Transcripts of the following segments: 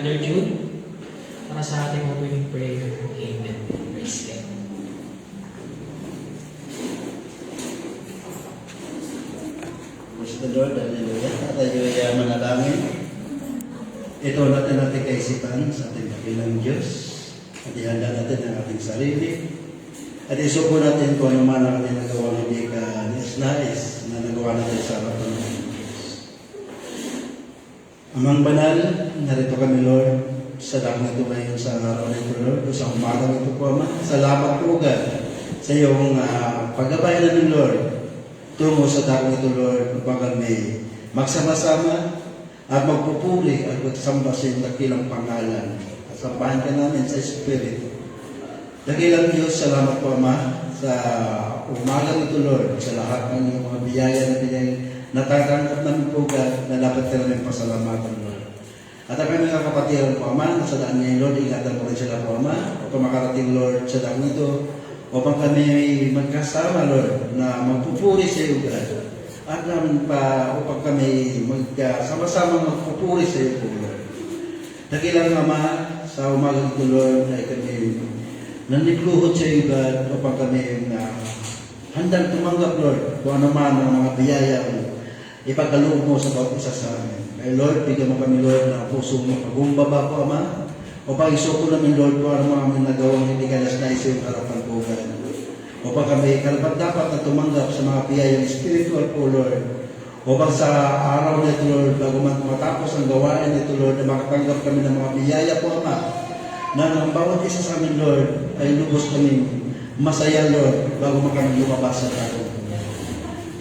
Brother Jude para sa ating opening prayer. Amen. Praise God. Praise the Lord, hallelujah. Tayo ay manalangin. Ito natin kaisipan sa ating Panginoong Diyos. At ihanda natin ang ating sarili. At isuko natin kung ano man ang ating nagawa ng hindi ka nais na nagawa natin sa harapan ng Diyos. Amang banal, narito kami Lord, sa dakong ito ngayon sa araw na ito Lord, o sa umagang ito po Ama. Salamat po God sa iyong paggabayan namin Lord, tungo sa dakong ito Lord, upang kami magsama-sama at magpupuli at magsamba sa iyong dakilang pangalan. At sambahan ka namin sa Espiritu. Dakilang Diyos, salamat po Ama sa umagang ito Lord, sa lahat ng iyong mga biyaya na natatanggap namin po God, na dapat ka namin pasalamatan Lord. At ang kami mga kapatiran po Ama, sa daan ngayon Lord, ingatan po rin sila po Ama, upang makarating Lord sa daan ito, upang kami magkasama Lord, na magpupuri sa iyo God. At namin pa upang kami magkasama-sama magpupuri sa iyo po Lord. Dakilang Ama, sa umagang ito Lord, ay kami nanigluhod sa iyo God, upang kami handang tumanggap Lord, kung ano man ang mga biyaya mo, ipagkaloob mo sa bawat isa sa amin. Kaya Lord, bigyan mo kami Lord na puso mo pagumbaba po Ama, upang isuko namin Lord kung ano mga aming nagawang hindi ka nais yung harapan po God. Upang kami karapat-dapat na tumanggap sa mga biyayang spiritual po Lord. Upang sa araw na ito Lord, bago matapos ang gawain nito Lord, na makatanggap kami ng mga biyaya po Ama, na ang bawat isa sa amin Lord, ay lubos kami masaya Lord, bago kami lumabas sa tayo.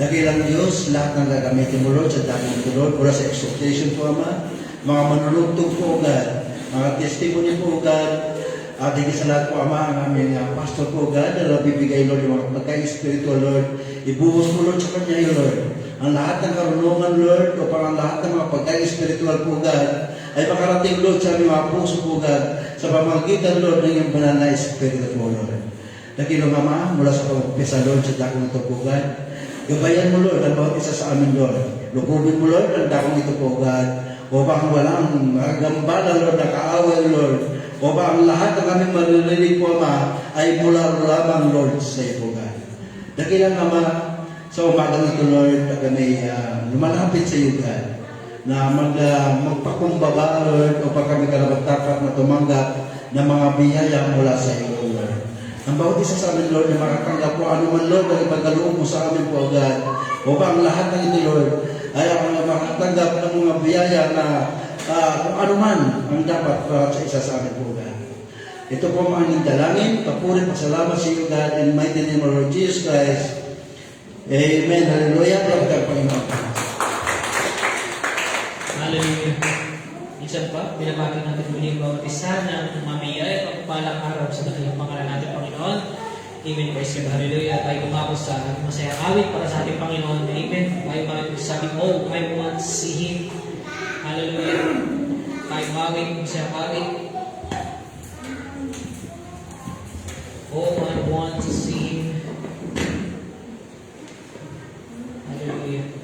Dakilang Diyos, lahat ng gagamitin mo Lord sa dating ito Lord, mula sa exhortation po Ama, mga manunugtog po God, mga testimony po God, at higit sa lahat po Ama, ang aming pastor po God, na nabibigay Lord yung mga pagka-spiritual Lord, ibuhos mo Lord sa kanya Lord, ang lahat ng karunungan Lord, upang ang lahat ng mga pagka-spiritual po God, ay makarating Lord sa aming mga puso po God, sa pamamagitan Lord ng iyong banal na Espiritu po Lord. Dakilang Ama, mula sa pagpisa Lord sa dakong ito po God, gabayan mo Lord ang bawat isa sa amin Lord. Lugubin mo Lord ang dakong ito po God, upang walang gambala Lord na kaaway Lord, upang ang lahat ng aming maririnig po Ama ay mula lamang Lord sa iyo po God. Dakilang Ama, sa umagang ito Lord, na kami lumalapit sa iyo God, na magpakumbaba Lord, upang kami karapat-dapat na tumanggap ng mga biyaya mula sa iyo Lord. Ang bawat isa sa amin, Lord, na makatanggap po ano man, Lord, ang ipagkaloob mo sa amin po, God. Upang lahat ng ito, Lord, ay ang makatanggap ng mga biyaya na kung ano man ang dapat sa isa sa amin po, God. Ito po ang aming dalangin. Papuri, pasalamat sa iyo, God, in mighty name of Lord Jesus Christ. Amen. Hallelujah. Pagkat Panginoon. Hallelujah. Minsan pa, binabati natin muli ang bawat isa na mamiyay at pagpalang araw sa dakilang pangalan natin, Panginoon. Amen. Praise God. Hallelujah. Tayo umapos sa masayang awit para sa ating Panginoon. Amen. Tayo sabi, oh, I want to see Him. Hallelujah. Tayo umawit, masayang awit. Oh, I want to see Him. Hallelujah.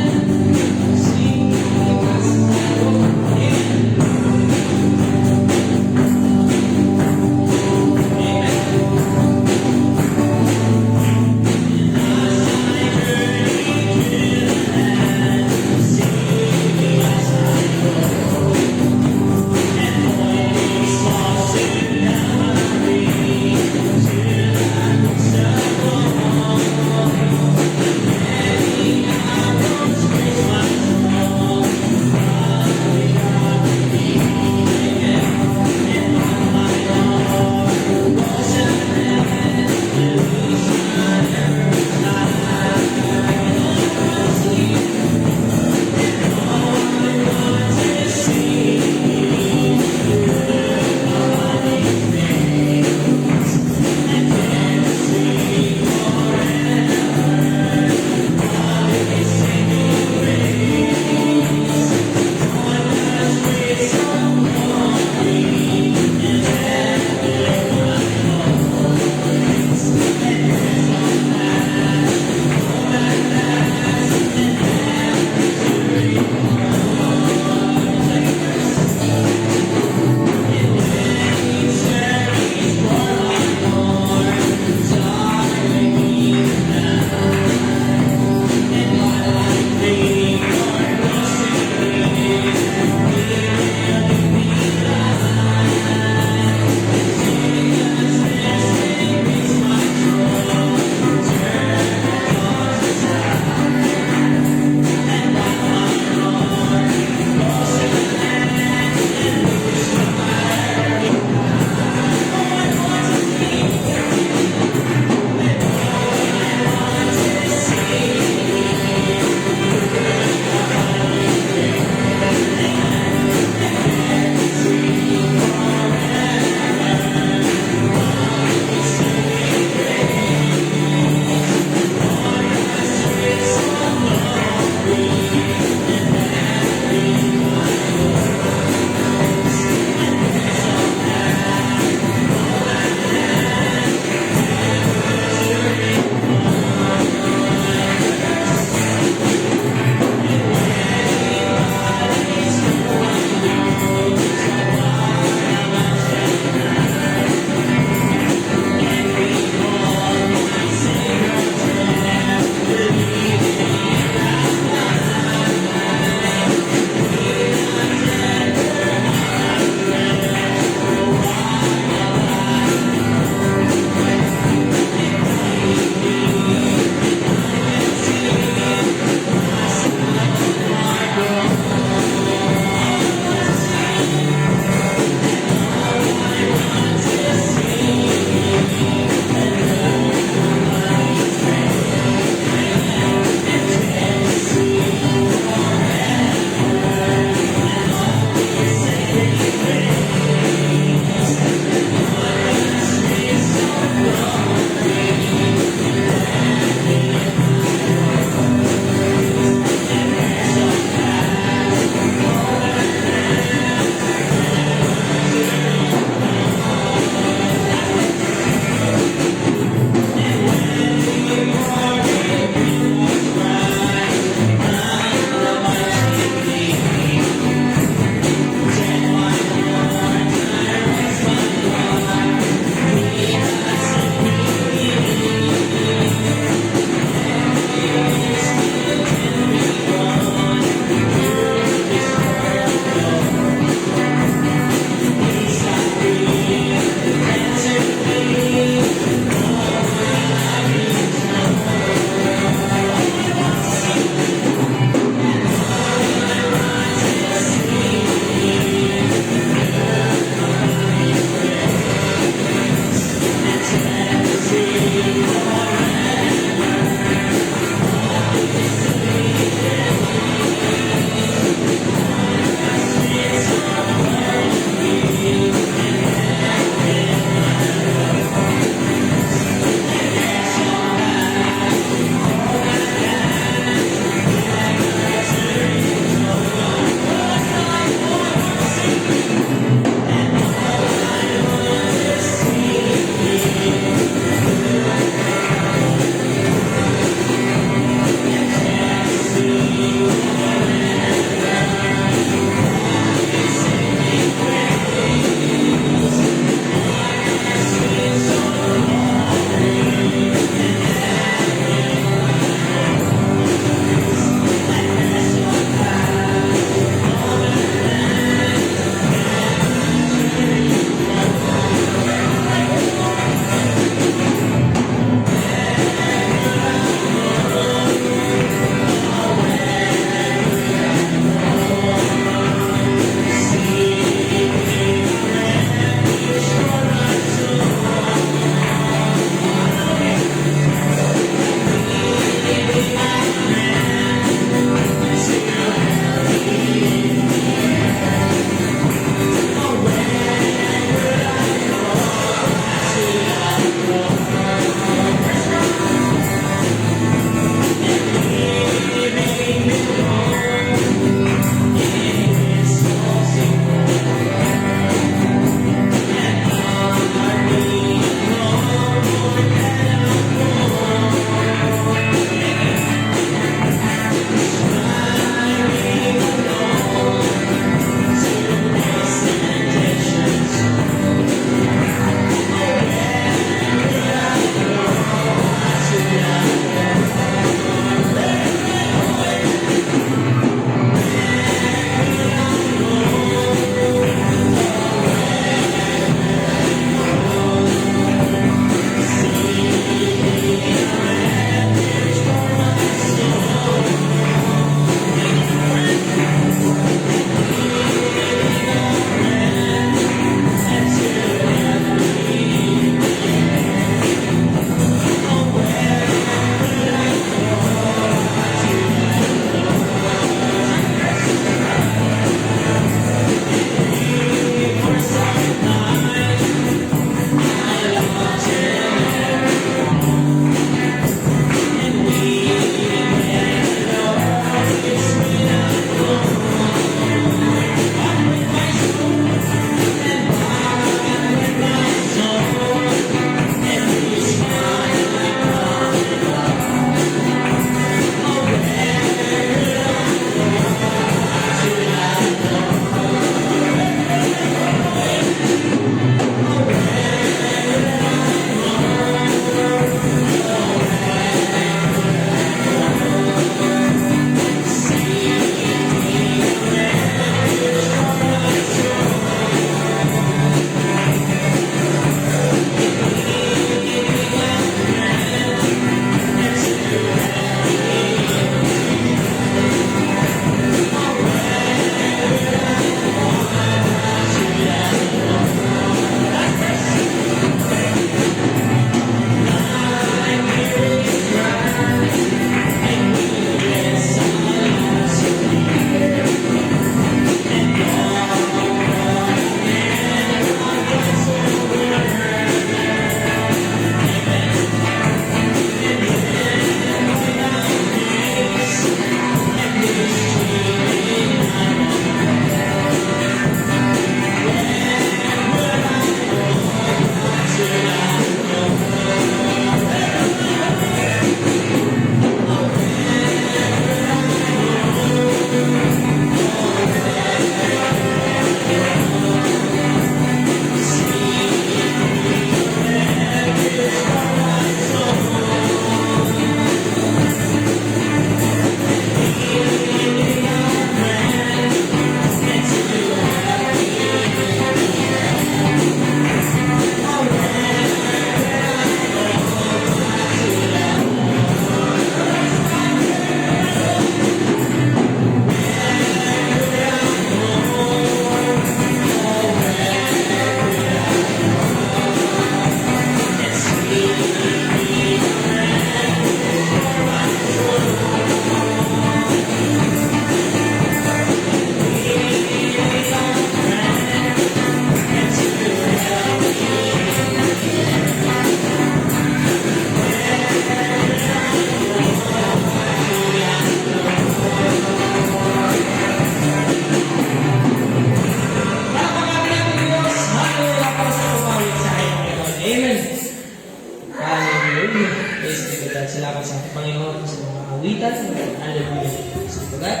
awitan. Hallelujah. Sa pagkat.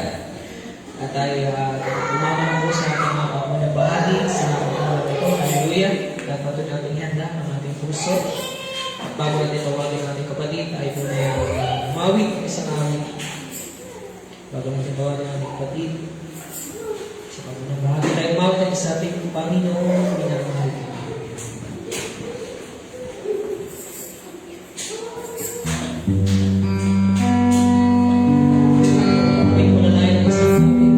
At tayo umaman po sa ating mga unang bahagi sa araw ito. Hallelujah. Dapat ito natin ihanda ng ating puso. At bago natin tawagin ang ating kapatid, tayo po na umawit ng isang awit. Bago natin tawagin ang ating kapatid, sa unang bahagi tayo umawit ng isa ating Panginoon, minamahal ko. Umawit muna tayo ng isang awit.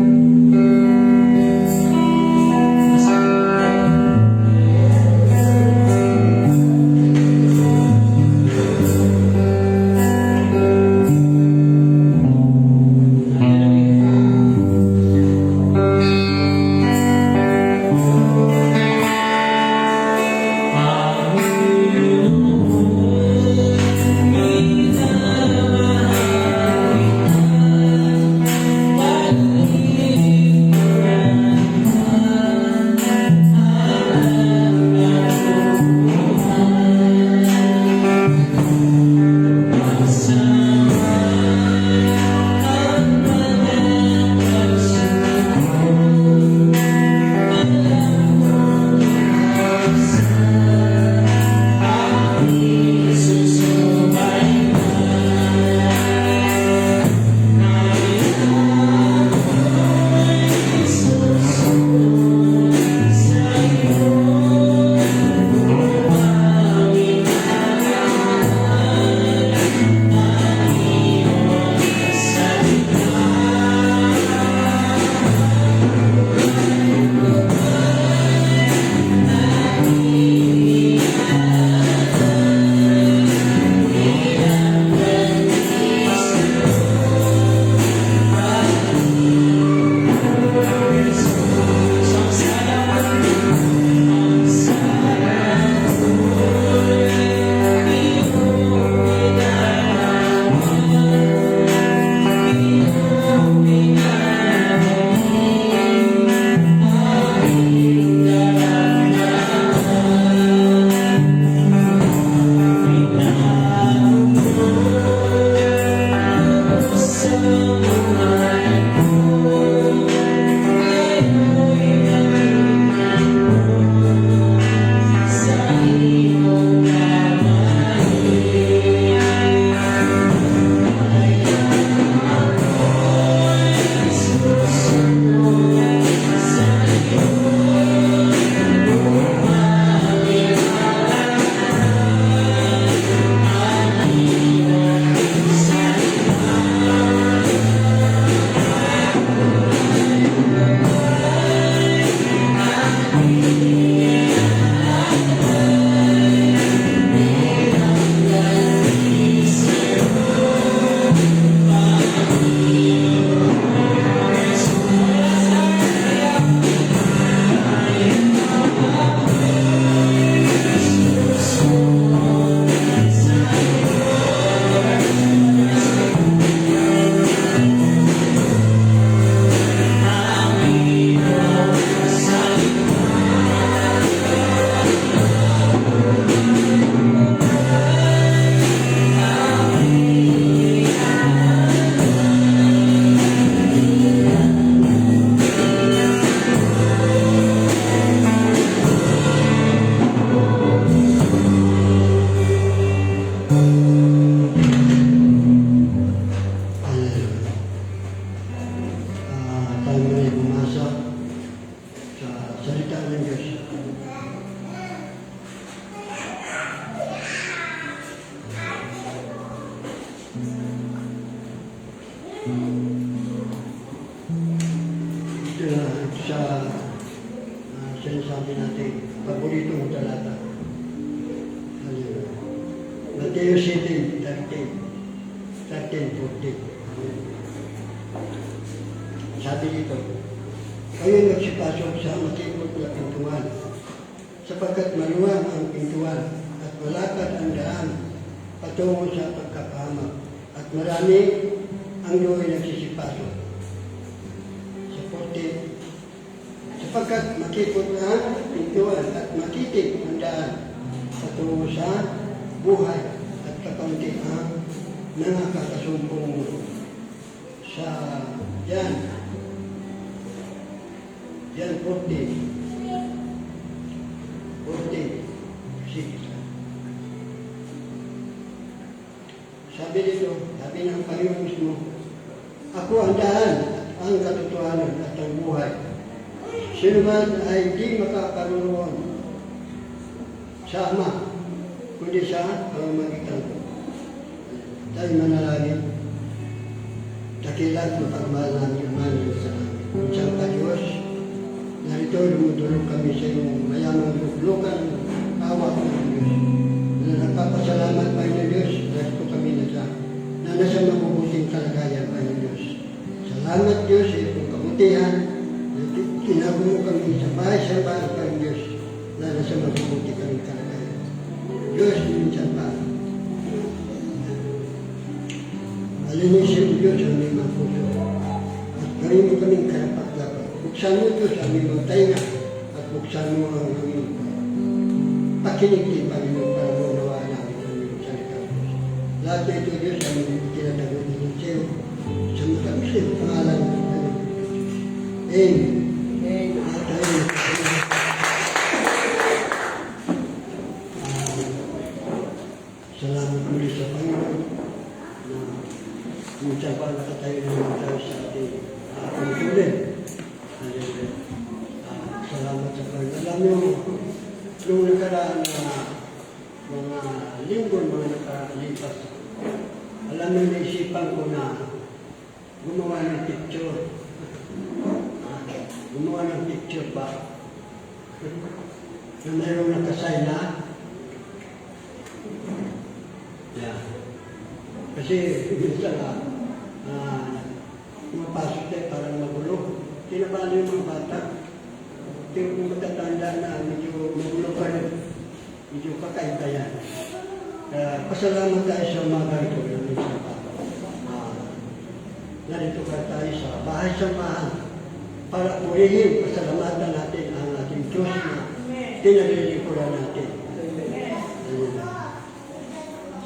sinasabi natin, paborito mong talata. Mateo 7, 13, 14. Sabi dito, kayo nagsipasok sa matikot na pintuan, sapagkat maluwang ang pintuan at malapad ang daan patungo sa pagkapahamak, at marami ang doon nagsisipasok. Sa 14, sapagkat makikot ang pintuan at makitig ang daan patungo sa buhay at kapaunti ang nakakasumpong sa Jan 40:6. Sabi dito, sabi ng Panginoon mismo, ako ang daan, ang katotohanan at ang buhay. Sino man ay di makaparoon sa Ama, kundi sa pamamagitan ko. Tayo manalangin, dakilat mapagmahal namin ang Ama sa isang ka-Diyos. Narito lumutulog kami sa iyong mayamang luklukan, awa ng Diyos. Na nagpapasalamat pa ng Diyos, narito kami na nasa mabubuting kalagayan pa ng Diyos. Salamat Diyos sa iyong kabutihan, na tinago mo kami sa bahay-bahay pa ng Diyos, na nasa mabubuting kami kalagayan. Diyos, minsan pa. Alinisin mo Diyos ang aming mga puso. At gawin mo kaming karapat-dapat. Buksan mo Diyos ang aming mga tainga. At buksan mo ang aming pakinig din, Panginoon, para maunawaan namin ang aming salita. Lahat na ito Diyos ang aming tinatagod ng Siyo. Sa matamis ng pangalan ng Panginoon. Amen. Amen. Salamat muli sa Panginoon. Minsan pa nakatayo naman tayo sa ating pagtuloy. Salamat sa Panginoon. Alam niyo, nung nakaraan na mga linggo, mga nakalipas, alam niyo, naisipan ko na gumawa ng picture. Gumawa ng picture ba? Na mayroong nakasay na. Yeah. Kasi minsan pumapasok tayo parang magulo. Tinabalo yung mga bata. Kung matatanda na medyo magulo pa rin. Medyo kakaiba yan. Pasalamat tayo sa mga ganito na minsan pa. Narito ka tayo sa bahay-samahan para purihin, pasalamatan natin ang ating Diyos na tinalilikuran natin.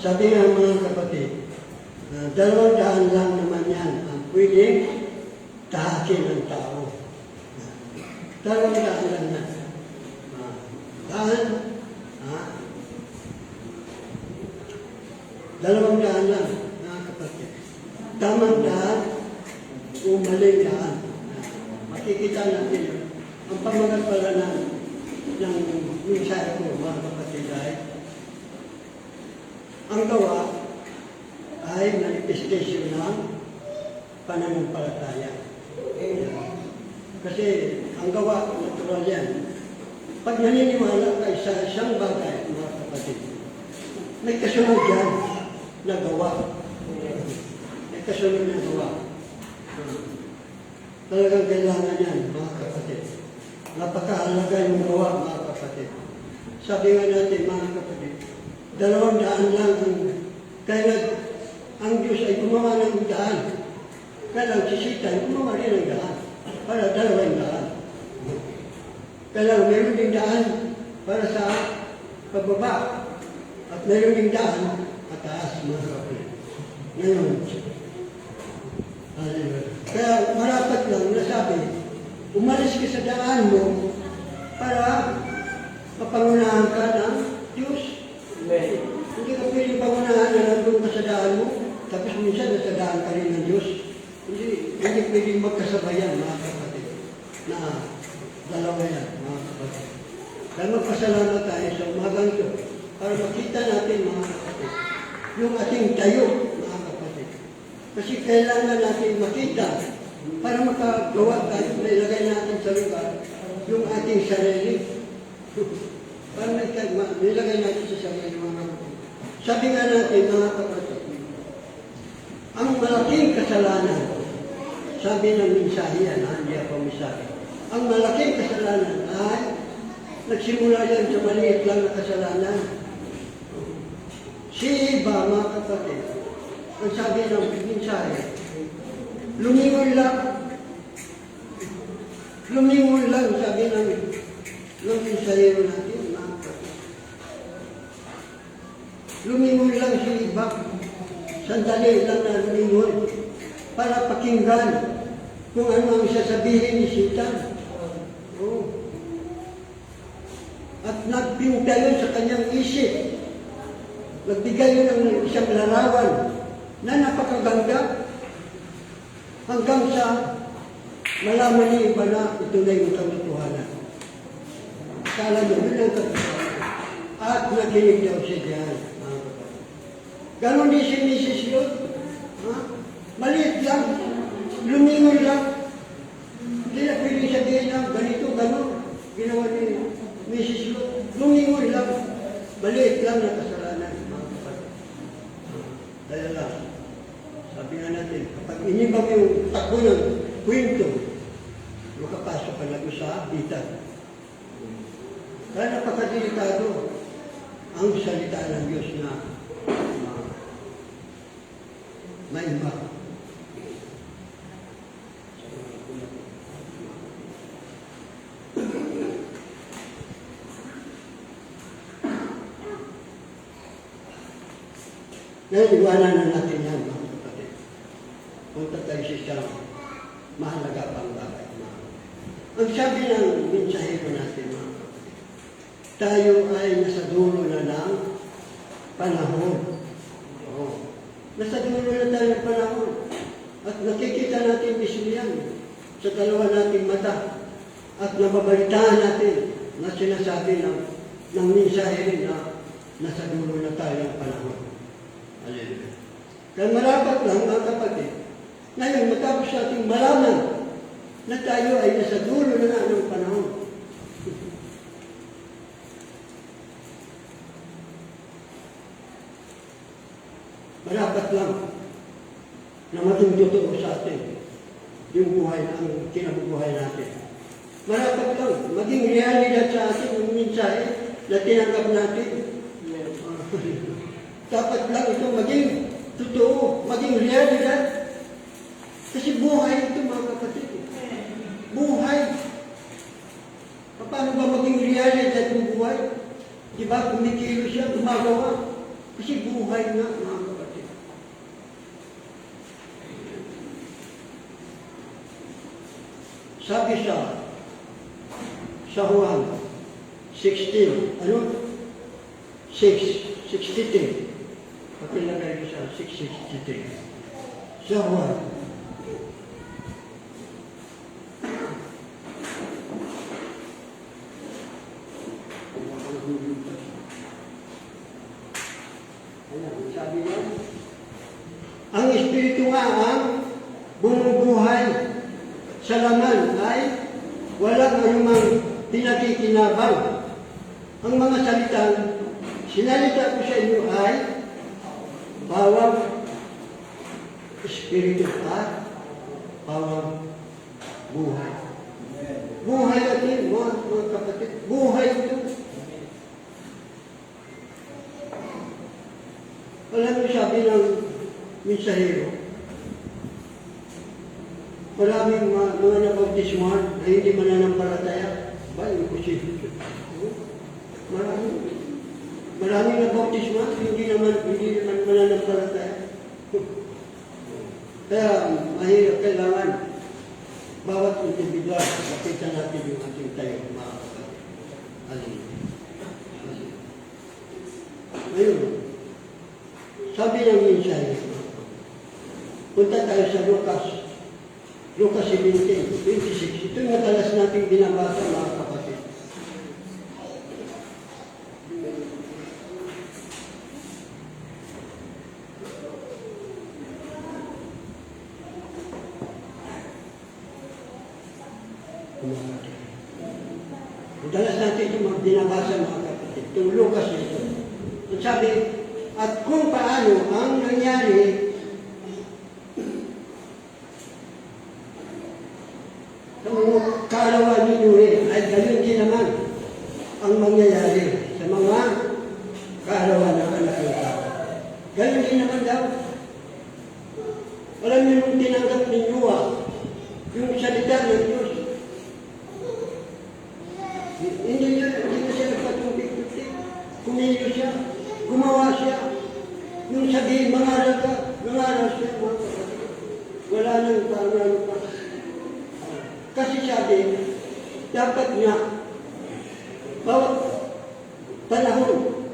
Sabi nga mga kapatid, 200 lang naman yan ang pwedeng tahakin ng tao. 200 lang yan. Daan, 200 lang, mga kapatid. Tamang daan o maling daan. Makikita natin ang pamagapalanan ng mensahe ko, mga kapatid, ay ang gawa ay manifestation ng pananampalataya. Kasi ang gawa, natural yan. Pag naniniwala ka sa isang bagay, mga kapatid, may kasunod yan na gawa. May kasunod na gawa. Talagang kailangan yan, mga kapatid. Napakahalaga yung gawa, mga kapatid. Sabi nga natin, mga kapatid, 200 lang kaya ang Diyos ay gumawa ng daan. Kaya lang si Satan gumawa rin ng daan para 200. Kaya lang meron din daan para sa pababa at meron din daan pataas, mga kapatid. Ngayon, kaya marapat lang nasabi, umalis ka sa daan mo para mapangunahan ka ng Diyos. Hindi ka pwede pangunahan na nandun ka sa daan mo, tapos minsan nasa daan ka rin ng Diyos. Hindi pwede magkasabayan, mga kapatid, na dalawa yan, mga kapatid. Kaya magpasalamat tayo sa umagang ito para makita natin, mga kapatid, yung ating tayo, mga kapatid. Kasi kailangan natin makita para makagawa tayo, mailagay natin sa lugar yung ating sarili. Para nilagay natin sa sarili, mga kapatid. Sabi nga natin, mga kapatid, ang malaking kasalanan, sabi ng mensahe yan, hindi ako mensahe, ang malaking kasalanan ay nagsimula yan sa maliit lang na kasalanan. Si Eva, mga kapatid, ang sabi ng mensahe, lumingon lang, sabi ng mensahero natin. Lumingon lang si Eva. sandali lang na lumingon para pakinggan kung ano ang sasabihin ni Satan. Oh. At nagpinta yun sa kanyang isip. Nagbigay yun ng isang larawan na napakaganda hanggang sa malaman ni iba na ito na yung katotohanan. Kala nyo, yun ang katotohanan. At nakinig daw siya dyan. Ganon din si Mrs. Lot. Maliit lang. Lumingon lang. Hindi na pwede sabihin lang, ganito, ganon. Ginawa ni Mrs. Lot. Lumingon lang. Maliit lang na kasalanan. Dahil lang. Sabi nga natin, kapag inibang yung takbo ng kwento, makapasok ka na sa bitan. Kaya napakadelikado ang salita ng Diyos na may iba. Ngayon, iwanan na natin yan, mga kapatid. Punta tayo sa isang mahalaga pang bagay. Ang sabi ng mensahero natin, mga kapatid, tayo ay nasa dulo na ng panahon. Oo. Nasa dulo na tayo ng panahon. At nakikita natin mismo yan sa dalawa nating mata. At nababalitaan natin na sinasabi ng mensahero na nasa dulo na tayo ng panahon. Hallelujah. Kaya marapat lang, mga kapatid, ngayon matapos nating malaman na tayo ay nasa dulo na ng panahon. Marapat lang na maging totoo sa atin yung buhay na ang kinabubuhay natin. Marapat lang maging realidad sa atin yung mensahe na tinanggap natin. Dapat lang ito maging totoo, maging realidad. Kasi buhay ito, mga kapatid. Buhay. Paano ba maging realidad ng buhay? Di ba, kumikilo siya, gumagawa. Kasi buhay nga, mga kapatid. Sabi sa Juan 16, ano? 6:63. Pakilagay ko sa 6:63. Sa Juan. Sabi niya, ang Espiritu nga ang bumubuhay sa laman ay walang anumang pinakikinabang. Ang mga salitang sinalita ko sa inyo ay bawang Espiritu at bawang buhay. Buhay natin, mga kapatid. Buhay ito. Alam mo, sabi ng mensahero, maraming mga nabautismuhan na hindi mananampalataya. Ba, imposible. Maraming nabautismuhan hindi naman mananampalataya. Kaya mahirap, kailangan bawat individual, makita natin yung ating tayo, mga kapatid. Ngayon, sabi ng mensahe, punta tayo sa Lucas 17:26. Ito yung madalas nating binabasa, mga kapatid. Madalas natin ito binabasa, mga kapatid. Itong Lucas ito. Ang sabi, at kung paano ang nangyari sa mga kaarawan ni Noe, ay gayon din naman ang mangyayari sa mga kaarawan ng anak ng tao. Gayon din naman daw. Alam niyo nung tinanggap ni Noah yung salita ng Diyos, hindi na siya nagpatumpik-tumpik. Kumilo siya, gumawa siya. Yung sabihin, mangaral ka, oras yan, mga kapatid. Wala nang paano pa. Kasi sabi, dapat nga, bawat panahon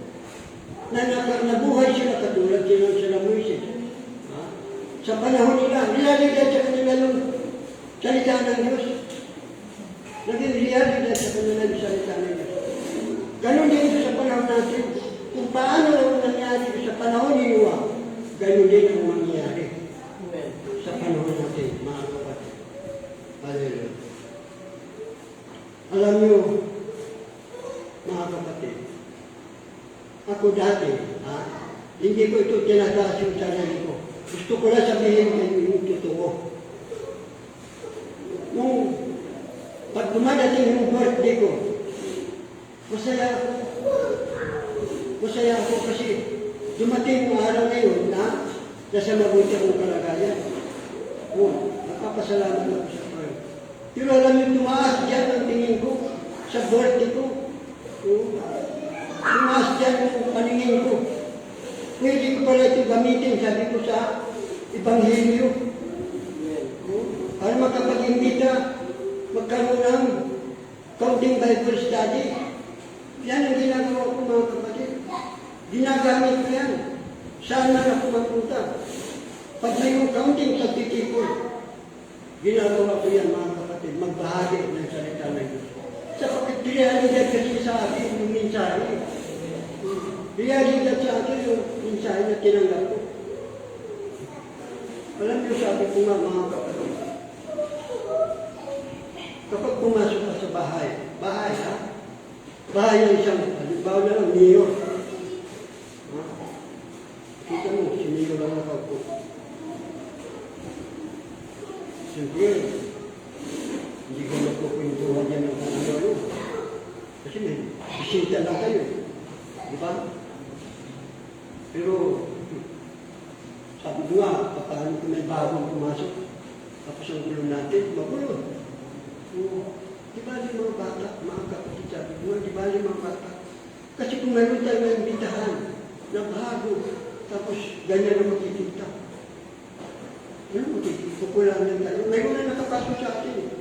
na nabuhay sila katulad sila Moises. Sa panahon nila, nilalagay sa kanila yung salita ng Diyos. Naging realidad sa kanila yung salita ng Diyos. Ganon din ito sa panahon natin. Kung paano ang nangyari sa panahon ni Noah, ganon din ang mangyayari sa panahon natin, mga kapatid. Hallelujah. Alam niyo, mga kapatid, ako dati, hindi ko ito tinataas yung sarili ko. Gusto ko lang sabihin kayo yung totoo. Nung pag dumadating yung birthday ko, masaya ako. Masaya ako kasi dumating yung araw na yun na nasa mabuti akong kalagayan. Nakapasalamat ako sa Lord. Pero alam niyo, tumaas dyan ang tingin ko sa birthday ko. Tumaas dyan ang paningin ko. Pwede ko pala ito gamitin, sabi ko sa Ebanghelyo. Para makapag-imbita, magkaroon ng counting Bible study. Yan ang ginagawa ko, mga kapatid. Ginagamit ko yan. Saan man ako magpunta. Pag may counting pagtitipon, ginagawa ko yan, mga kapatid. Magbahagi ng salita ng Diyos. Sapagkat realidad kasi sa akin yung mensahe. Realidad sa akin yung mensahe na tinanggap ko. Alam niyo, sabi ko nga, mga kapatid, kapag pumasok ka sa bahay, bahay ng isang, halimbawa na lang, mayor. Kita mo, si mayor lang nakaupo. Siyempre, hindi ko magpupintuhan yan ng ano. Kasi may bisita lang kayo. Di ba? Pero, sabi ko nga, paano kung may bagong pumasok, tapos ang gulo natin, magulo. Di ba yung mga bata, mga kapatid, sabi ko nga, di ba yung mga bata? Kasi kung mayroon tayo ng imbitahan na bago, tapos ganyan ang makikita. Ano makikita? Kukulang lang tayo. Mayroon na nakapasok sa atin.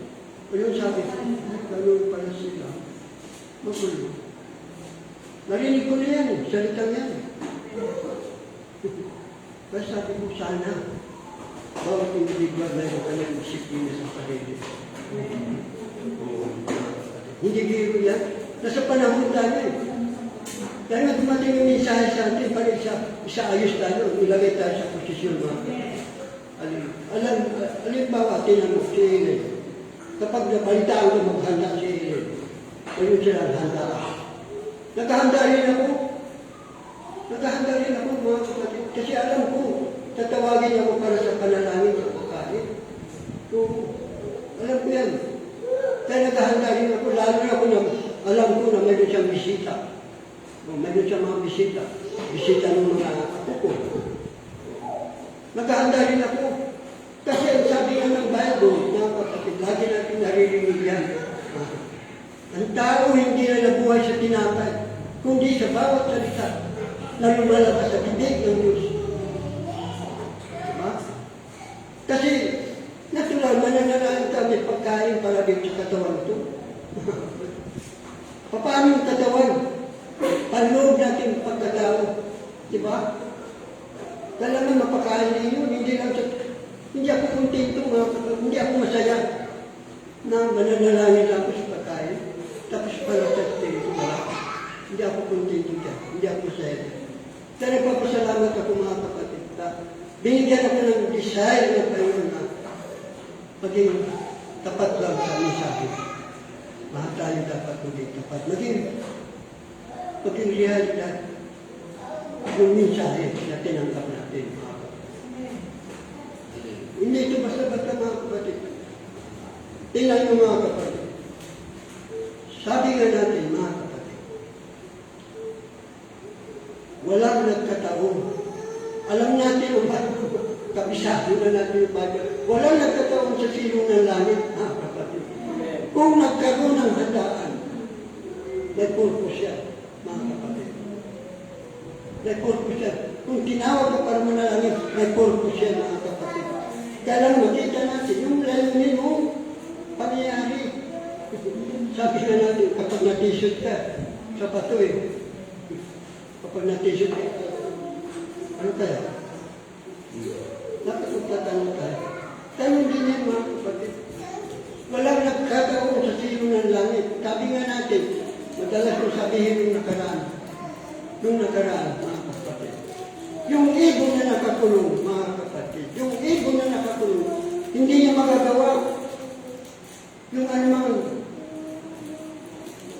Ayun sabi ko, gano'n pala sila. Magulo. Narinig ko na yan, salitang yan. Kaya sabi ko, sana, bawat individual mayroon ka ng disiplina sa sarili. Hindi biro yan. Nasa panahon tayo eh. Dahil nga dumating yung mensahe sa atin, para isaayos tayo, ilagay tayo sa posisyon mga. Alimbawa, tinan mo si Ellen. Kapag napalitaan ko maghanda si Ellen, ayun sila handa. Naghahanda rin ako. Naghahanda rin ako, mga kapatid. Kasi alam ko, tatawagin ako para sa panalangin sa pagkain. So, alam ko yan. Kaya naghahanda rin ako, lalo na ako na alam ko na mayroon siyang bisita. Mayroon siyang mga bisita. Bisita ng mga apo ko. Naghahanda rin ako. Kasi ang sabi nga ng Bible, mga kapatid, lagi natin naririnig yan. Ang tao hindi na nabuhay sa tinapay, kundi sa bawat salita na lumalabas sa bibig ng Diyos. Diba? Kasi, natural, mananalahan kami pagkain para dito sa katawan ito. Paano yung katawan? Panloob natin pagkatao. Diba? Kailangan mapakain na yun. Hindi ako kontento, hindi ako masaya na mananalangin ako sa pagkain. Tapos pala sa spirito wala. Hindi ako kontento dyan. Hindi ako masaya. Kaya nagpapasalamat ako, mga kapatid. Binigyan ako ng desire ng Panginoon na maging tapat lang sa mensahe. Mahal tayo dapat maging tapat. Maging realidad yung mensahe na tinanggap natin. Hindi ito basta-basta, mga kapatid. Tingnan nyo, mga kapatid. Sabi nga natin, mga kapatid, walang nagkataon. Alam natin yung Bible, kabisado na natin yung Bible. Walang nagkataon sa silong ng langit, mga kapatid. Kung nagkaroon ng handaan, may purpose yan, mga kapatid. May purpose yan. Kung tinawag ka para manalangin, may purpose yan mga kapatid. Kaya lang makita natin yung layunin mo, pangyayari. Sabi nga natin, kapag natisod ka, sa pato eh. Kapag natisod ka, ano kaya? Dapat magtatanong tayo. Tanong din yan mga kapatid. Walang nagkakaroon sa silo ng langit. Sabi nga natin, madalas kong sabihin yung nakaraan. Yung nakaraan, mga kapatid. Yung ibon na nakakulong, mga kapatid. Yung ibon na nakakulong, hindi niya magagawa yung anumang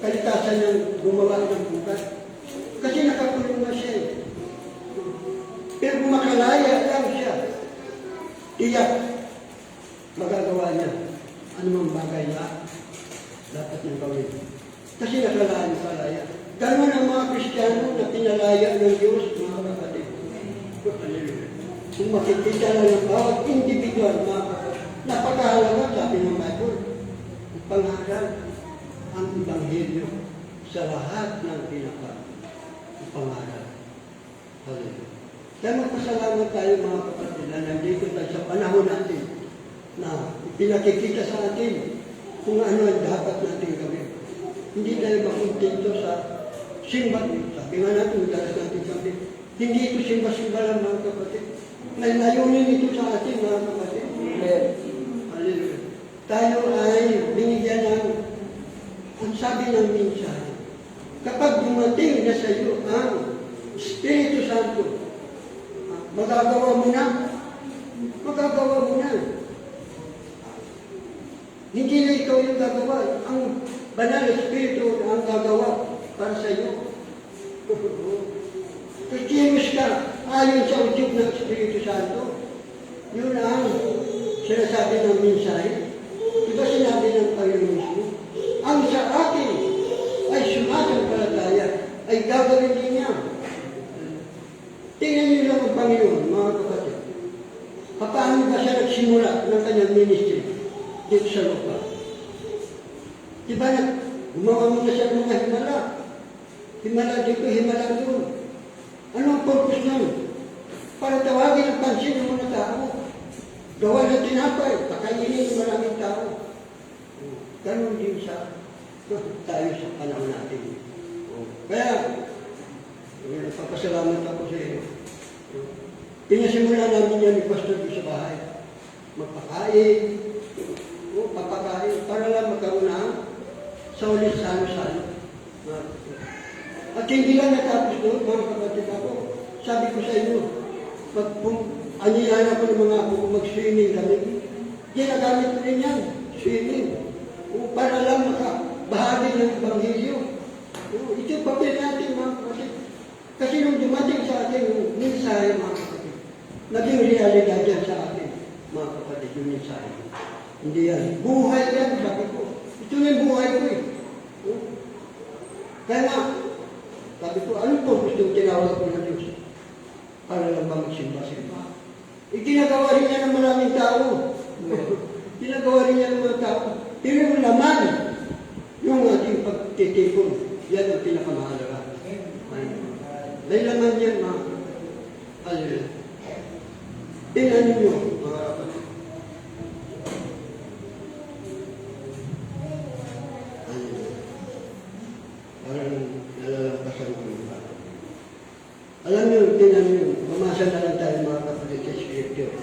kalikasan niyang gumawa ng bukas. Kasi nakakulong na siya. Pero kung makalaya lang siya, tiyak, magagawa niya anumang bagay na dapat niyang gawin. Kasi nakalaya. Ganun ang mga Kristiyano na pinalaya ng Diyos, mga kapatid. Kung makikita lang ng bawat individual, mga kapatid, napakahalaga, sabi ng Bible, pangaral ang Ebanghelyo sa lahat ng pangaral. Hallelujah. Kaya magpasalamat tayo mga kapatid na nandito tayo sa panahon natin na pinakikita sa atin kung ano ang dapat natin gawin. Hindi tayo makontento sa simba. Sabi nga natin, dalas natin sabi, hindi ito simba-simba lang mga kapatid. May layunin ito sa atin mga kapatid. Hallelujah. Tayo ay binigyan ng ang sabi ng minsan, kapag dumating na sa iyo ang Espiritu Santo, magagawa mo na. Magagawa mo na. Hindi na ikaw yung gagawa. Ang banal na Espiritu ang gagawa para sa iyo. Kikilos ka ayon sa udyok ng Espiritu Santo. Yun ang sinasabi ng mensahe. Diba sinabi ng Panginoon mismo? Ang sa akin ay sumasampalataya ay gagawin din niya. Tingnan niyo lang ang Panginoon, mga kapatid. Paano ba siya nagsimula ng kanyang ministry dito sa lupa? Diba gumawa muna siya ng mga himala? Himala dito, himala doon. Ano ang purpose nun? Para tawagin ang pansin ng mga tao. Gawa ng tinapay, pakainin ng maraming tao. Ganon din tayo sa panahon natin. Kaya, nagpapasalamat ako sa iyo. Pinasimulan namin yan ni Pastor sa bahay. Magpakain, papakain, para lang magkaroon ng sa ulit salo-salo. At hindi lang natapos doon, mga kapatid ako. Sabi ko sa inyo, anihan ako ng mga ako kung mag-swimming kami. Ginagamit ko rin yan, swimming. Para lang makabahagi ng Ebanghelyo. Ito yung papel natin, mga kapatid. Kasi nung dumating sa atin yung mensahe, mga kapatid, naging realidad yan sa atin, mga kapatid, yung mensahe. Hindi yan. Buhay yan, sabi ko. Ito na yung buhay ko eh. Kaya nga, sabi ko, ano po gusto tinawag ko ng Diyos? Para lang ba magsimba-simba? Ginagawa rin niya ng maraming tao. Ginagawa rin niya ng mga tao. Pero yung laman, yung ating pagtitipon, yan ang pinakamahalaga. May laman yan, mga hallelujah. Tingnan ninyo, mga kapatid. Parang nalalampasan ko yung bata. Alam niyo, tingnan niyo, mamasa na lang tayo mga kapatid sa Scripture.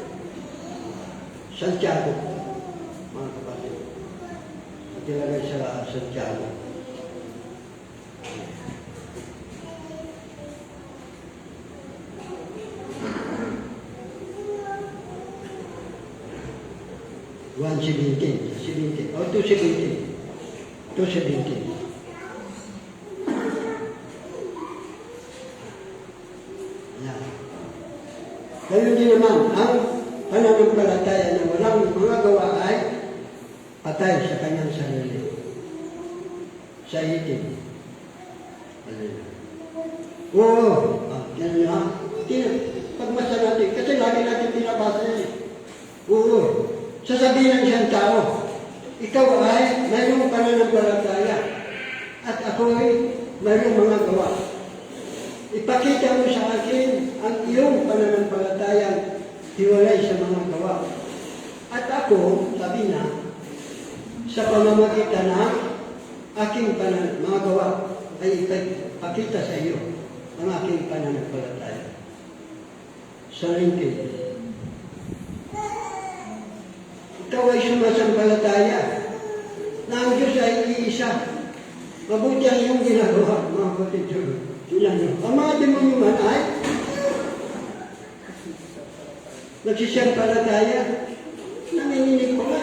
Santiago, mga kapatid. At ilagay sa Santiago. One 17, o 2:17. 2:17. Gayun din naman, ang pananampalataya na walang mga gawa ay patay sa kanyang sarili. Sa itin. Oo. Yan nyo ha. Pagmasa natin, kasi lagi natin pinabasa yan. Oo. Sasabihin ng isang tao, ikaw ay mayroong pananampalataya at ako ay mayroong mga gawa. Ipakita mo sa ako, sabi niya, sa pamamagitan ng aking mga gawa ay ipakita sa iyo ang aking pananampalataya. Sa 19. Ikaw ay sumasampalataya na ang Diyos ay iisa. Mabuti ang iyong ginagawa, mga kapatid. Tingnan niyo. Ang mga demonyo man ay nagsisampalataya. Nanginginig ko nga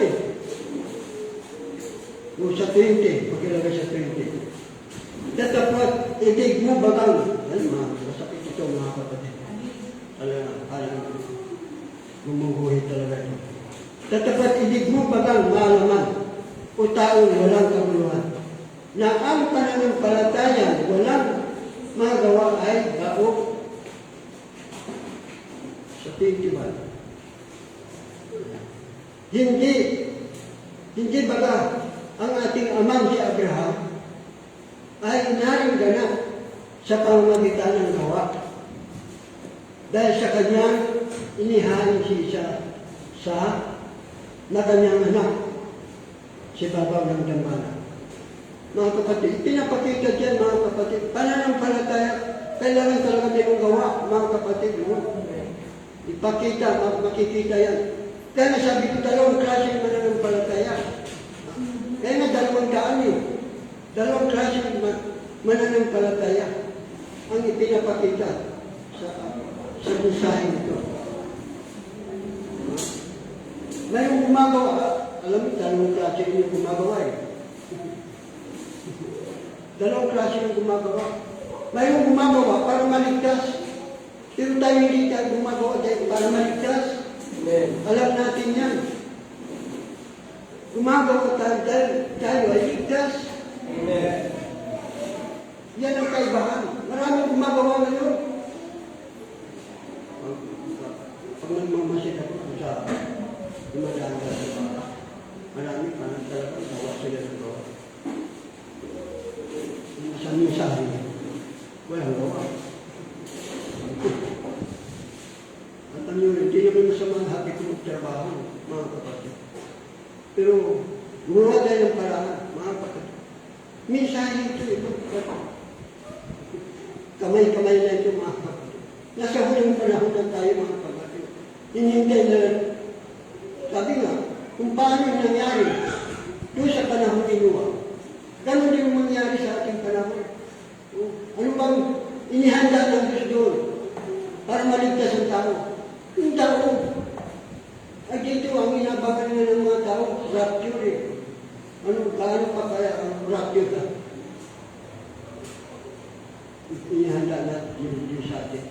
O sa 20, pagkilagay sa 20. Datapot, itig mo bagang. Yan, masakit ito mga kapatid. Alam, gumuguhit talaga ito. Tatapat idig mo bagang malaman o taong walang kaguluhan na ang pananampalataya walang magawa ay bao sa 21. Hindi baga ang ating amang si Abraham ay naring ganap sa pamamagitan ng gawa dahil sa kanyang inihain siya sa na kanyang anak, si Babaw ng Dambana. Mga kapatid, pinapakita dyan mga kapatid, pananampalataya, kailangan talaga mayroong gawa, mga kapatid. No? Ipakita, makikita yan. Kaya nasabi ko, dalawang klase ng mananampalataya. Kaya nga dalawang daan yun. Dalawang klase ng mananampalataya ang ipinapakita sa mensahe nito. Mayroong gumagawa. Alam mo, dalawang klase yung gumagawa Dalawang klase yung gumagawa. Mayroong gumagawa para maligtas. Pero tayo hindi tayo gumagawa para maligtas. Alam natin yan. Gumagawa tayo ay ligtas. Yan ang kaibahan. Maraming gumagawa ngayon. Pag nagmamasid ako sa dumadaan ka sa para. Marami pa nang talagang gawa sila ng gawa. Sa mensahe, walang gawa. At ano yun, hindi naman masamang happy ko magtrabaho, mga kapatid. Pero, gumawa tayo ng paraan, mga kapatid. Mensahe ito, kamay-kamay na ito, mga kapatid. Nasa huling panahon na tayo, mga kapatid. Hinihintay na lang. Sabi nga, kung paano yung nangyari doon sa panahon ni Noah, ganun din yung mangyari sa ating panahon. Ano bang inihanda ng Diyos doon para maligtas ang tao? Yung tao, ay dito ang inabagan nila ng mga tao, rapture eh. Paano pa kaya ang rapture ka? Inihanda natin Diyos sa atin.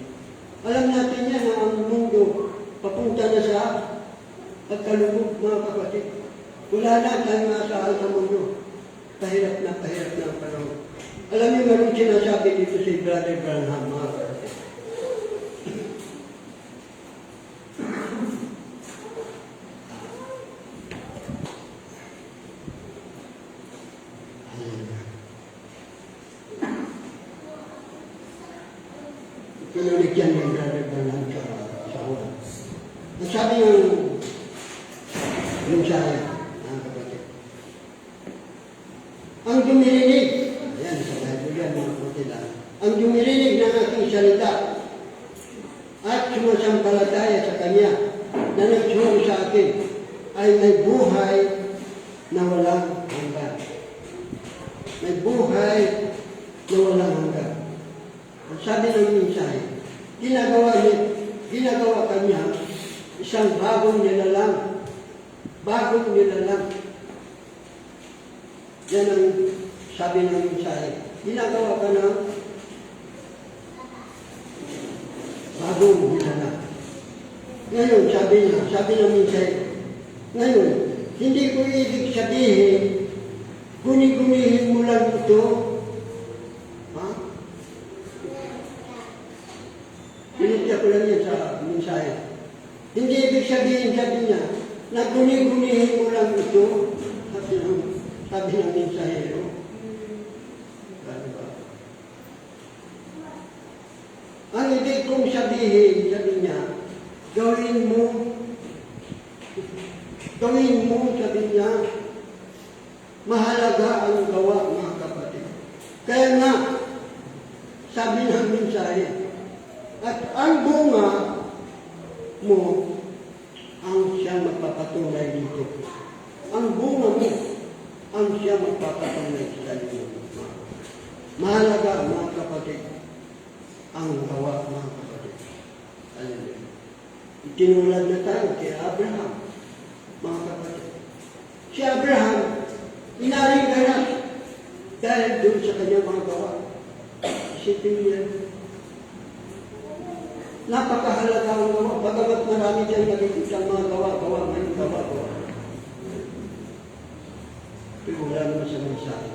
Alam natin yan na ang mundo papunta na sa pagkalubog, mga kapatid. Wala na tayong maasahan sa mundo. Pahirap na ang panahon. Alam niyo, meron sinasabi dito si Brother Branham, mga kapatid. Pinuligyan ng Brother Branham sa hula. Ang sabi yung saya, mga kapatid. Ang dumirinig, ayan, sa Bible yan, mga kapatid, ang dumirinig ng aking salita at sumasampalataya sa Kanya na nagsuho sa akin ay may buhay na walang hanggan. May buhay na walang hanggan. Ang sabi ng mensahe, ginagawa Kanya isang bagong nilalang. Bagong nilalang. Yan ang sabi ng mensahe. Ginagawa ka ng bagong nilalang. Ngayon, sabi ng mensahe, ngayon, hindi ko ibig sabihin, guni-gunihin mo lang ito. Ha? Pinitya ko lang yan sa mensahe. Hindi ibig sabihin, sabi niya, na guni-gunihin mo lang ito. Sabi ng mensahero. Ang ibig kong sabihin, sabi niya, gawin mo Gawin mo, sabi niya, mahalaga ang gawa, mga kapatid. Kaya nga, sabi ng mensahe, at ang bunga mo ang siyang magpapatunay dito. Ang bunga mo ang siyang magpapatunay sa iyo. Mahalaga, mga kapatid, ang gawa, mga kapatid. Hallelujah. Itinulad na tayo kay Abraham, mga kapatid. Si Abraham, inaring ganap dahil doon sa kanyang mga gawa. Isipin niya, napakahalaga ang gawa. Bagamat marami dyan nakikita mga gawa, may gawa. Pero wala naman sa mensahe.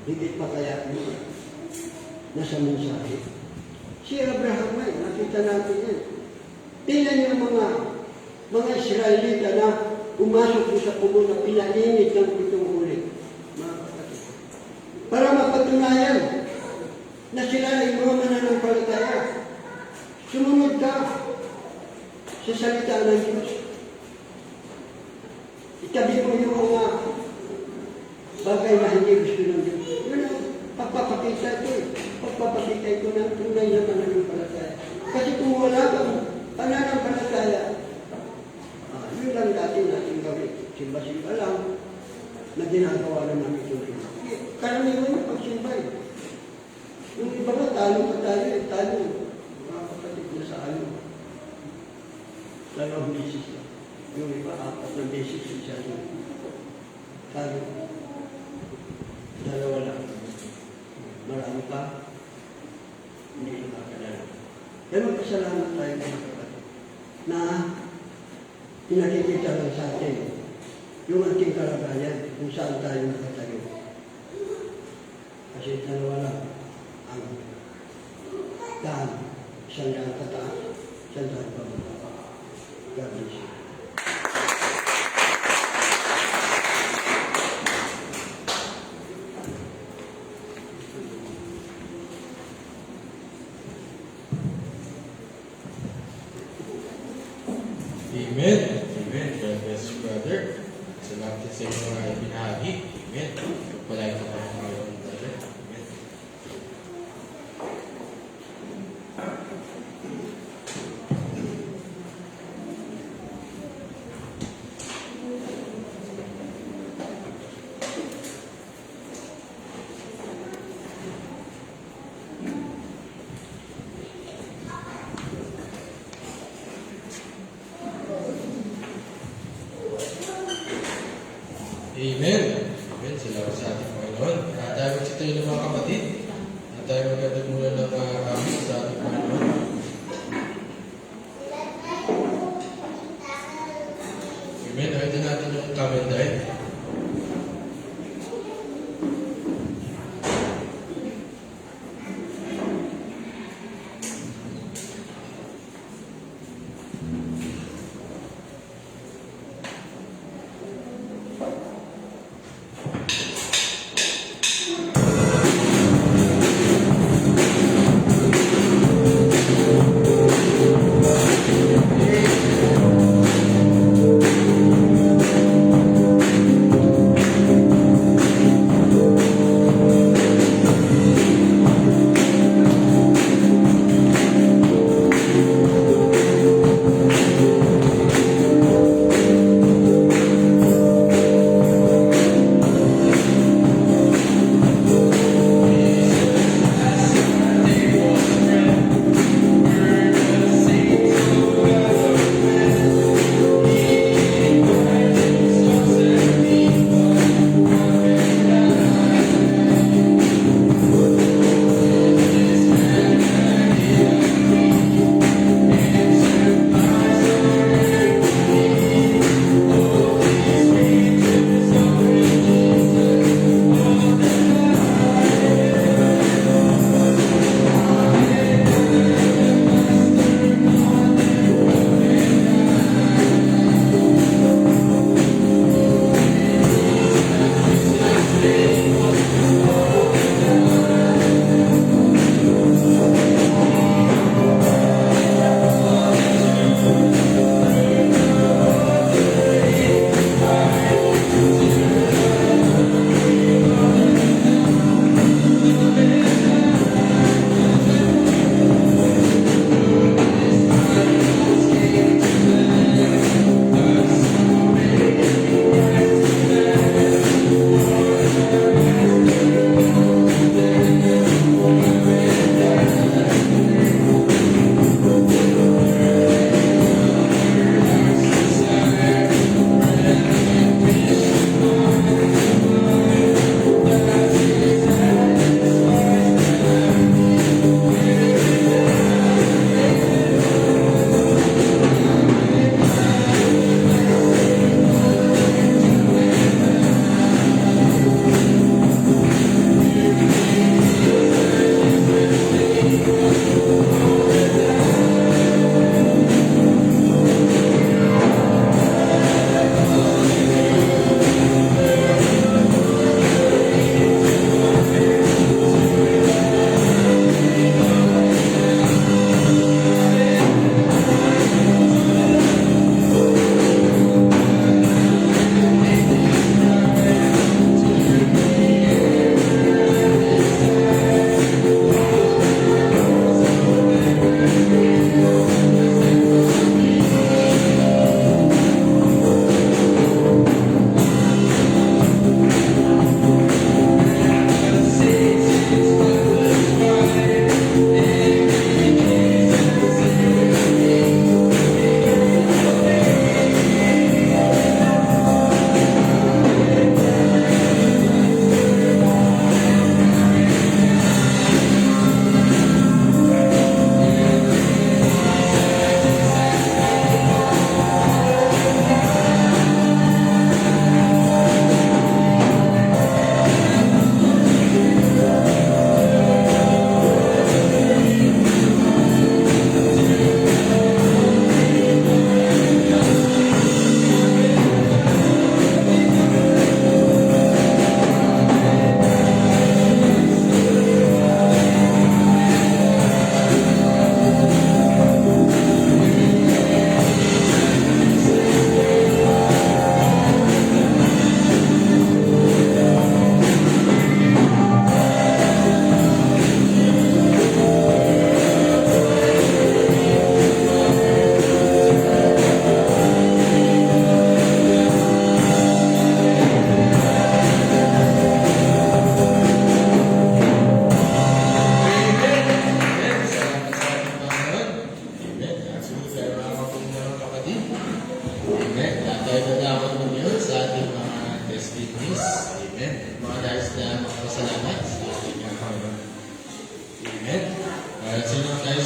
Higit pa kaya nasa mensahe. Si Abraham ay, nakita natin yan. Tingnan niyo mga Israelita na pumasok doon sa kubo na pinainit ng 7 ulit. Mga kapatid. Para mapatunayan na sila ay mga mananampalataya. Sumunod ka sa salita ng Diyos. Itabi mo yung mga bagay na hindi gusto ng Diyos. Yun ang pagpapakita ito. Pagpapakita ito ng tunay na mananampalataya. Kasi kung wala kang pananampalataya, yun lang natin gawin. Simba-simba lang na ginagawa naman ito. Karamihan yung pagsimba. Yung iba ba, talo pa tayo. Mga kapatid na sa ano. 2 beses lang. Yung iba, 4 na beses yung siya. Talo. 2 lang. Marami pa. Hindi nakakilala. Kaya magpasalamat tayo mga kapatid na pinakikita lang sa atin yung ating kalagayan kung saan tayo nakatayo. Kasi 2 lang ang daan, 100 kataas, 100 pababa. God bless you. Amen. Amen. God bless you, brother. Salamat sa inyong mga ibinahagi. Amen. Pagpalain ko pa ng Panginoon, brother. Amen. Amen. Amen. Salamat sa ating Panginoon. Tayo magsitayo ng mga kapatid. Tayo magandang muna ng amin sa ating Panginoon. Amen. Nakita natin yung comment dahil.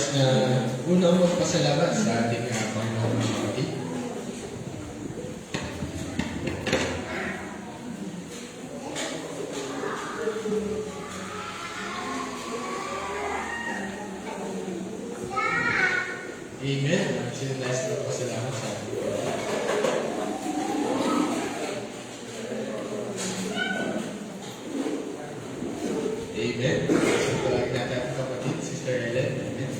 nais na unang magpasalamat sa ating Panginoon mga kapatid. Amen. Sino nais na magpasalamat sa ating Panginoon? Amen. So, palagi natin ang kapatid, Sister Ellen. Amen.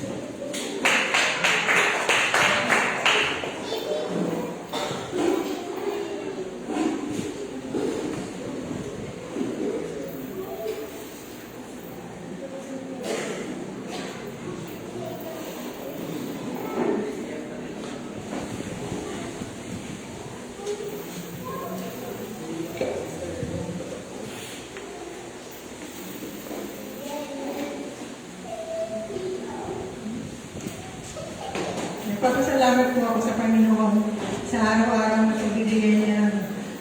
Nagpapasalamat po ako sa Panginoon sa araw-araw na pagbibigay niya ng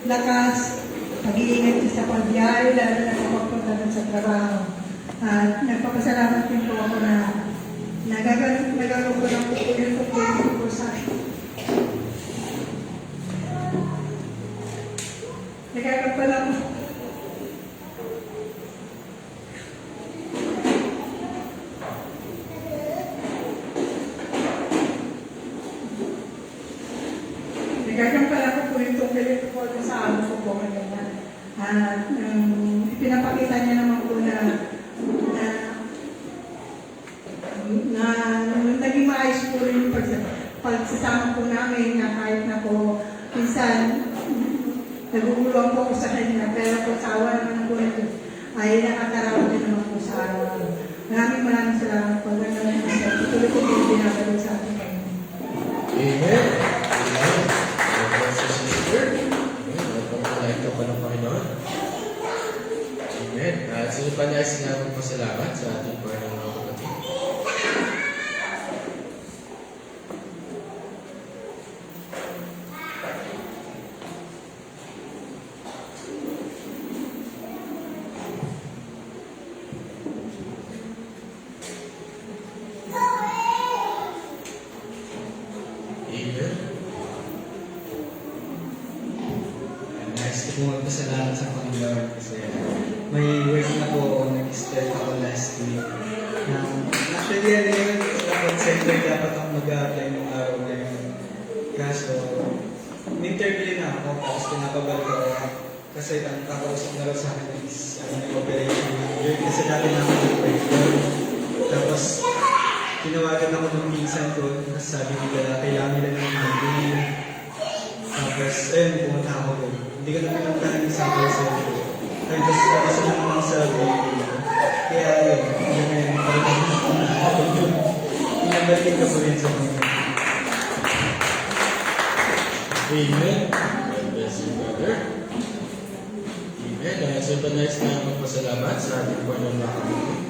lakas, pag-iingat niya sa pagbiyahe, lalo na sa pagpunta dun sa trabaho. At nagpapasalamat din po ako na nagagawa ko ng pupulin po sa akin. Nagagapala po. Nagagang pala ko po yung tungkol ko po sa amo ko po kanina. At pinapakita niya naman po na naging maayos po rin yung pagsasama po namin na kahit na po minsan naguguluhan po ako sa kanya pero po sa awa naman po ito ay nakakarawan din naman po sa araw-araw. Maraming salamat po. Tuloy ko po yung binabalik sa ating Panginoon. Amen. Amen. God bless you, sister. Amen. Nagpapalain ka pa ng Panginoon. Amen. At sino pa nais na magpasalamat sa ating Panginoon mga kapatid? Amen. Nais ko po magpasalamat sa Panginoon kasi may work na po ako, nag-start ako last week. Actually, ano yun, dapat center dapat ako mag-apply ng araw na yun. Kaso, interview na ako, tapos pinapabalik ako. Kasi ang kakausap na raw sa akin is yung operation manager. Kasi dati na ako nag-breakdown. Tapos, tinawagan ako ng minsan ko, kasi sabi nila, kailangan nila ng manding. Tapos, ayun, pumunta ako doon. Hindi ko na pinuntahan yung sample sa iyo. Ay, tapos na naman sa video. Kaya yun, yun na yun. Pinabalikin ka po rin sa mga. Amen. God bless you, brother. Amen. So, pa nais na magpasalamat sa ating Panginoon mga kapatid.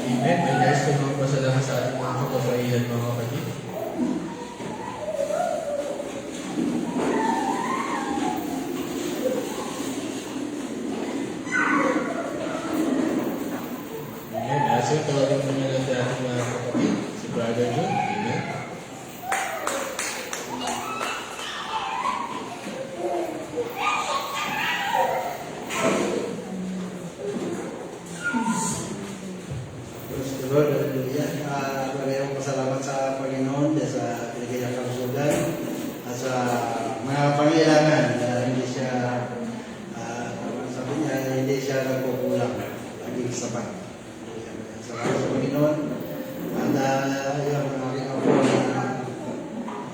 Amen. May nais ko magpasalamat sa ating mga kababaihan mga kapatid. Amen. So, tawagin po nyo natin ating mga kapatid, si Brother John. Amen. Praise the Lord, hallelujah. Maraming pasalamat sa Panginoon dahil sa binigay ng kalusugan at sa mga pangailangan na hindi siya, sabi niya, hindi siya nagkukulang, laging sapat. Salamat sa Panginoon. At yung aking ako na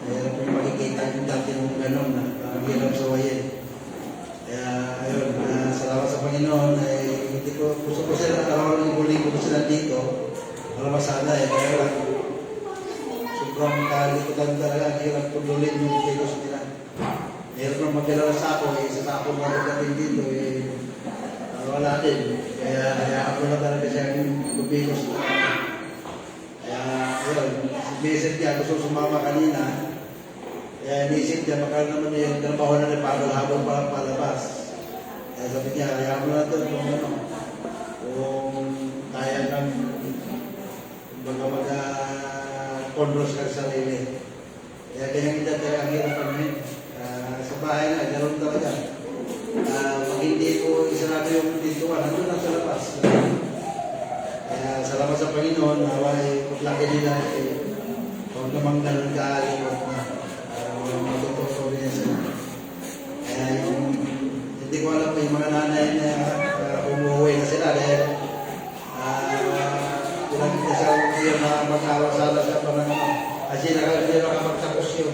mayroon pong makikita yung dati nung gano'n na parang hirap sawayin. Kaya ayun, salamat sa Panginoon ay hindi ko gusto ko sila araw ng huli ko sila dito para masala kaya lang sobrang kalikutan talaga ang hirap tuloy yung dito sa sila. Mayroon nang magdala sa ako, isa sa ako mga dating dito natin. Kaya ako na talaga siyang lumilos na. Kaya, yun, si niya gusto sumama kanina. Kaya inisip niya, baka naman yung trabaho na rin habang palabas. Kaya sabi niya, kaya mo na ito kung kaya kang mag-converse ka sa sarili. Kaya kanyang edad talaga ang hirap namin. Sa bahay na, ganoon talaga. Pag hindi ko isarado yung pintuan, ano lang sa labas. Kaya salamat sa Panginoon, naway paglaki nila, huwag namang ganun kaalimot na. Matututo niya sila. Kaya hindi ko alam po yung mga nanay na umuwi na sila dahil pinagkita sa yung mag-awa-sala sa parang kasi hindi nakapagtapos yun.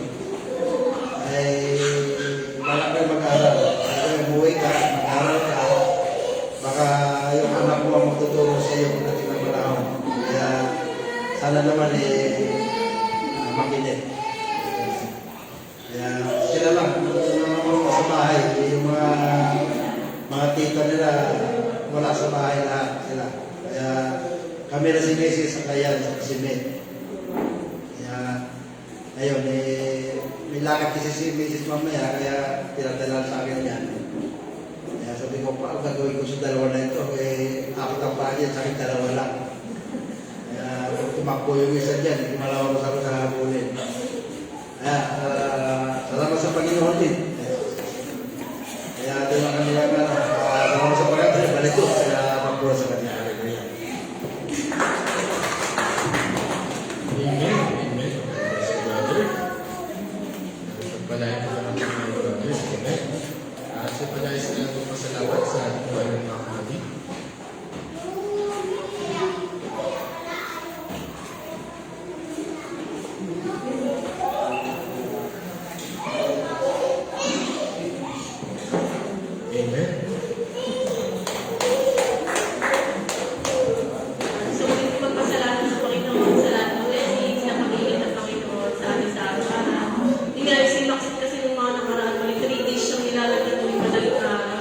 Ay malaki mag-aral. Kasi umuwi ka, mag-aral ka, baka yung anak mo ang magtuturo sa iyo kung natin ang panahon. Kaya sana naman makinig. Kaya sila lang, mga sa bahay, yung mga tita nila, wala sa bahay lahat sila. Kaya kami na si Mrs. sa kayan, si Med. Kaya, ayun, may lakad kasi si Mrs. mamaya, kaya tinatalan sa akin yan. Kaya sabi ko, paano gagawin ko sa dalawa na ito? Apat ang bahay, sa akin dalawa lang. Kaya kung tumakbo yung isa dyan, hindi malawa ko sa habulin. Kaya, salamat sa Panginoon din. Kaya ito yung kanila salamat sa Panginoon. Balik ko sa pagpura sa kanila. Amen. Amen. Bless you, brother. Pagpalain ko lang ng mga brothers. Amen. So pala is na pasalamat sa ating mga kapatid. Amen. So, muli ko magpasalamat sa Panginoon sa lahat ng blessings na pag-iingat ng Panginoon sa ating sa araw-araw. Hindi nga yung sinaksit kasi ng mga nakaraan, balik 3 days siyang nilalagyan ng madaling araw.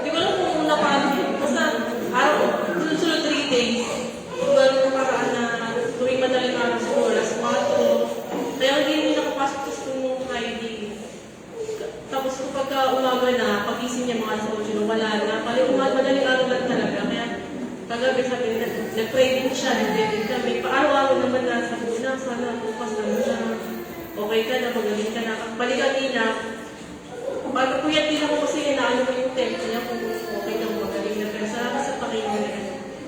Hindi ko alam kung napano yun. Basta araw, sunod-sunod 3 days. Kung gano'n nakaraan na tuwing madaling araw sa oras, 4. Kaya hindi rin nakapasok sa school nung Friday. Tapos kapag umaga na, pagising niya mga sa 8, wala na. Madaling araw lang talaga. Kaya kagabi sabi niya, nag-pray din siya, nag-pray kami. Paaraw-araw naman na sa una, sana bukas na siya. Okay ka na, magaling ka na. Balik kanina, puyat din ako kasi inaano ko yung text niya kung okay na, magaling na. Pero salamat sa Panginoon.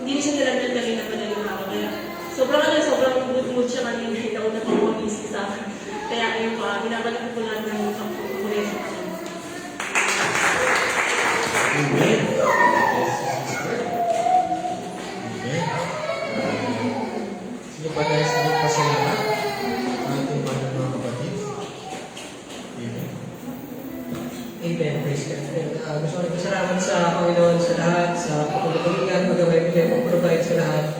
Hindi niya siya nilagyan kanina madaling araw. Kaya sobrang good mood siya kanina. Nauna pa ako busy sa akin. Kaya ayun pa, binabalik ko lang ng pagkukulit sa Panginoon. Amen. Yes, sister. Amen. Sige pa guys, magpasalamat sa ating mga kapatid. Amen. Amen. Praise God. And, gusto ko nagpasalamat sa Panginoon sa lahat, sa pagpapagalingan, pag-away ko, pag-provide sa lahat.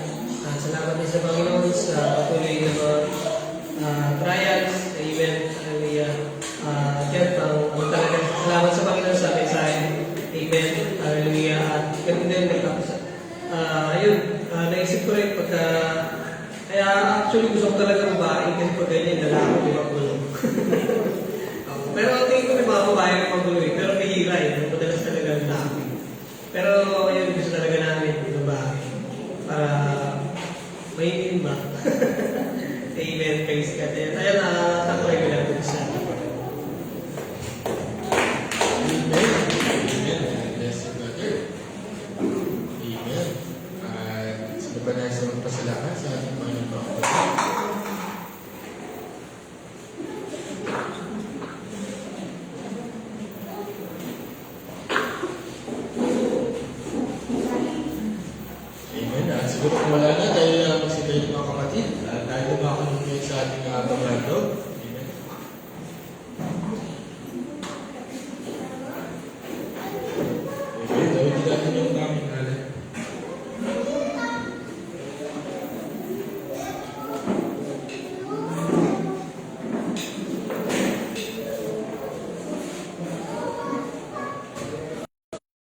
Salamat din sa Panginoon sa patuloy na mga trials. Amen. Hallelujah. Diyan, ang talaga salamat sa Panginoon sa mensahe. Amen. Hallelujah. At ganun din, nagtapos. Ayun, naisip ko rin pagka, kaya actually gusto ko talaga babae kasi pag ganyan, lalaki ko magulo. Pero ang tingin ko may mga babae na magulo eh. Pero bihira eh. Madalas talaga lalaki. Pero ayun, gusto talaga namin babae. Para may ba? Amen. Praise God. Ayun, takoy ko lang dun sa Amen. Amen. Bless you, brother. Amen. Sige pa na sa magpasalamat sa ating mga kapatid. Amen. Siguro kung wala na,